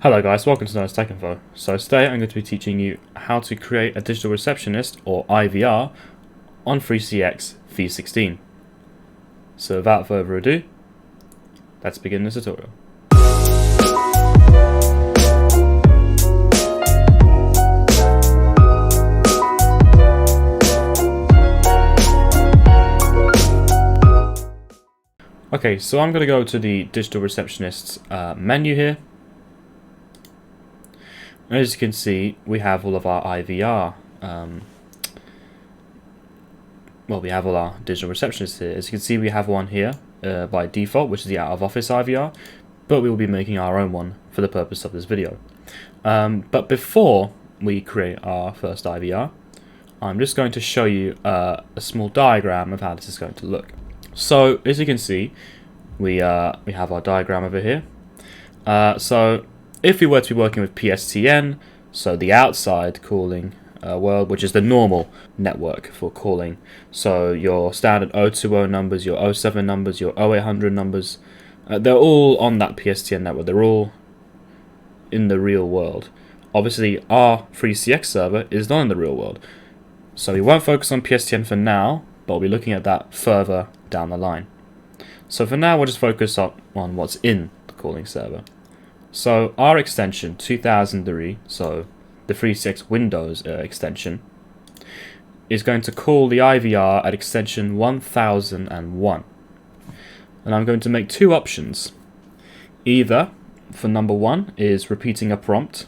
Hello guys, welcome to Noah's Tech Info. So today I'm going to be teaching you how to create a digital receptionist, or IVR, on 3CX V16. So without further ado, let's begin this tutorial. Okay, so I'm going to go to the digital receptionist's menu here. As you can see, we have all of our IVR. We have all our digital receptionists here. As you can see, we have one here by default, which is the out-of-office IVR, but we will be making our own one for the purpose of this video. But before we create our first IVR, I'm just going to show you a small diagram of how this is going to look. So, as you can see, we have our diagram over here. So, if we were to be working with PSTN, so the outside calling world, which is the normal network for calling, so your standard 020 numbers, your 07 numbers, your 0800 numbers, they're all on that PSTN network. They're all in the real world. Obviously, our 3CX server is not in the real world, so we won't focus on PSTN for now, but we'll be looking at that further down the line. So for now, we'll just focus on what's in the calling server. So our extension 2003, so the 3CX Windows extension, is going to call the IVR at extension 1001. And I'm going to make two options. Either, for number one, is repeating a prompt,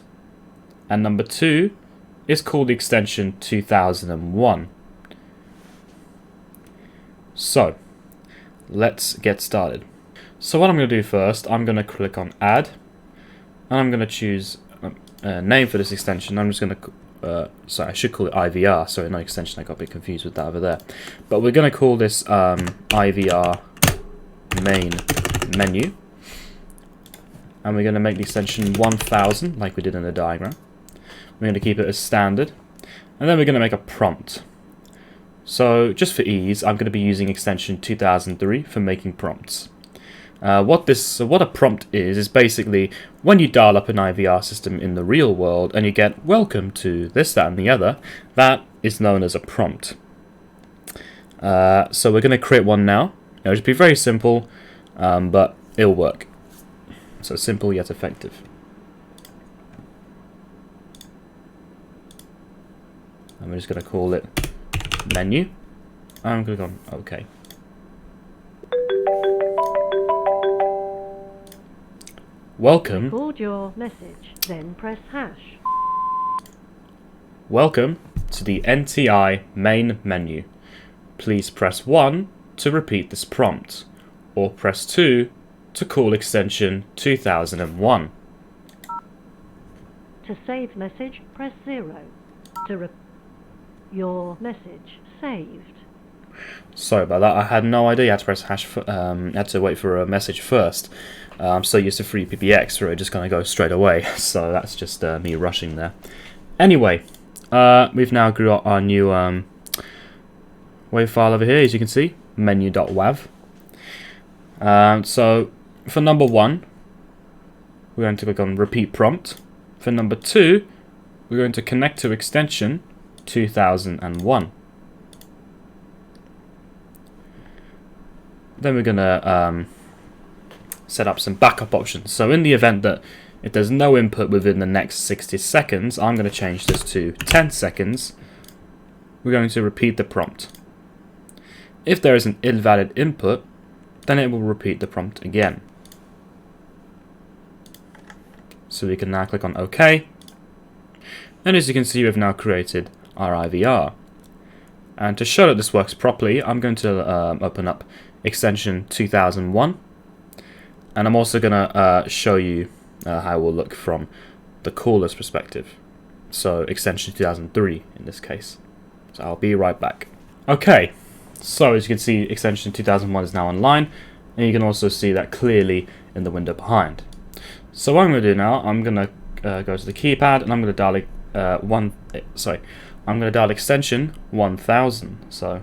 and number two is call the extension 2001. So, let's get started. So what I'm going to do first, I'm going to click on Add, and I'm going to choose a name for this extension. I'm just going to, sorry, I should call it IVR, sorry, not extension, I got a bit confused with that over there. But we're going to call this IVR main menu, and we're going to make the extension 1000, like we did in the diagram. We're going to keep it as standard, and then we're going to make a prompt. So, just for ease, I'm going to be using extension 2003 for making prompts. What a prompt is basically when you dial up an IVR system in the real world and you get "welcome to this, that, and the other," that is known as a prompt. So we're going to create one now. It'll just be very simple, but it'll work. So simple yet effective. And we're just going to call it menu. I'm going to go on OK. Welcome. Record your message, then press hash. Welcome to the NTI main menu. Please press 1 to repeat this prompt, or press 2 to call extension 2001. To save message, press 0. Your message saved. Sorry about that. I had no idea you had to press hash. Had to wait for a message first. I'm so used to 3PBX where it's just going to go straight away. So that's just me rushing there. Anyway, we've now got our new WAV file over here, as you can see, menu.wav. So for number one, we're going to click on repeat prompt. For number two, we're going to connect to extension 2001. Then we're going to set up some backup options. So in the event that if there's no input within the next 60 seconds, I'm going to change this to 10 seconds. We're going to repeat the prompt. If there is an invalid input, then it will repeat the prompt again. So we can now click on OK. And as you can see, we've now created our IVR. And to show that this works properly, I'm going to open up extension 2001. And I'm also going to show you how it will look from the caller's perspective. So extension 2003 in this case. So I'll be right back. Okay, so as you can see, extension 2001 is now online. And you can also see that clearly in the window behind. So what I'm going to do now, I'm going to go to the keypad and I'm going to dial I'm going to dial extension 1000. So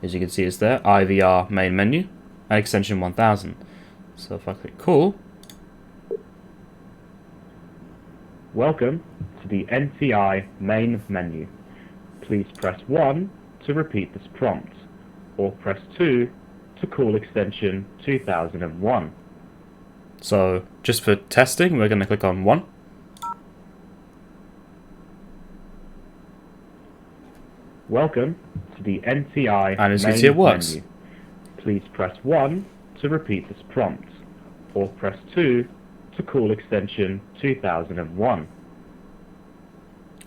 as you can see, it's there, IVR main menu and extension 1000. So if I click call, Welcome to the NTI main menu. Please press 1 to repeat this prompt, or press 2 to call extension 2001. So, just for testing, we're going to click on 1. Welcome to the NTI and as you main can see, it works. menu. Please press 1 to repeat this prompt, or press 2 to call extension 2001.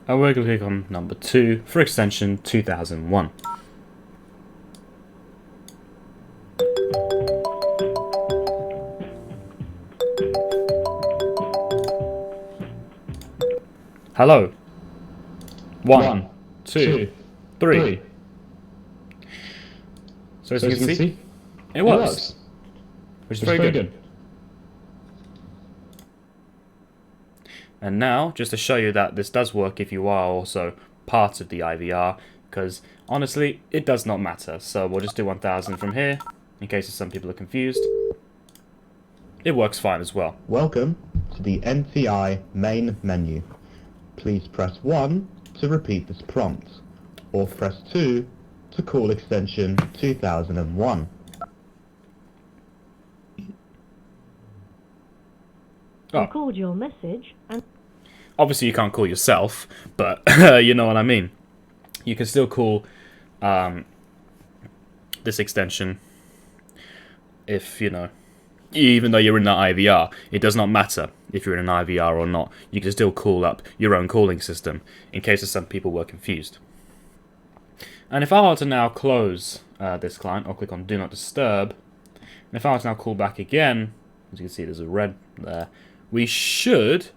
And we're going to click on number 2 for extension 2001. Hello. 1, 2, 3. So as you can see, it works. Which is very good. And now, just to show you that this does work if you are also part of the IVR, because honestly, it does not matter. So we'll just do 1000 from here, in case some people are confused. It works fine as well. Welcome to the NTI main menu. Please press 1 to repeat this prompt, or press 2 to call extension 2001. Record your message and Obviously you can't call yourself, but you know what I mean. You can still call this extension if, you know, even though you're in the IVR. It does not matter if you're in an IVR or not. You can still call up your own calling system, in case some people were confused. And if I were to now close this client, I'll click on Do Not Disturb. And if I were to now call back again, as you can see there's a red there, we should,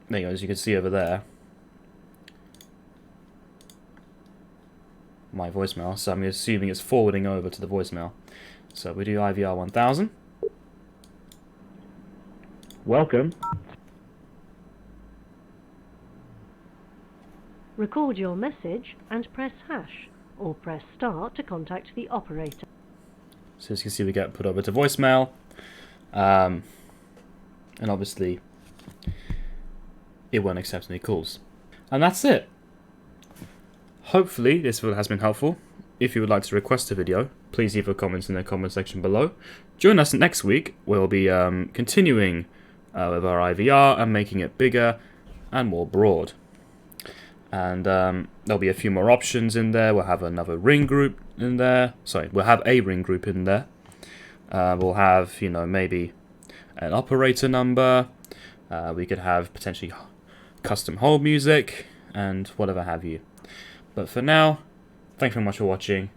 there you go, as you can see over there, my voicemail, so I'm assuming it's forwarding over to the voicemail. So we do IVR 1000. Welcome. record your message and press hash, or press star to contact the operator. So as you can see, we get put over to voicemail. And obviously, it won't accept any calls. And that's it. Hopefully, this video has been helpful. If you would like to request a video, please leave a comment in the comment section below. Join us next week. We'll be continuing with our IVR and making it bigger and more broad. And there'll be a few more options in there. We'll have another ring group in there. Sorry, we'll have a ring group in there. We'll have, you know, maybe an operator number. We could have potentially custom hold music and whatever have you. But for now, thank you very much for watching.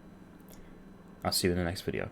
I'll see you in the next video.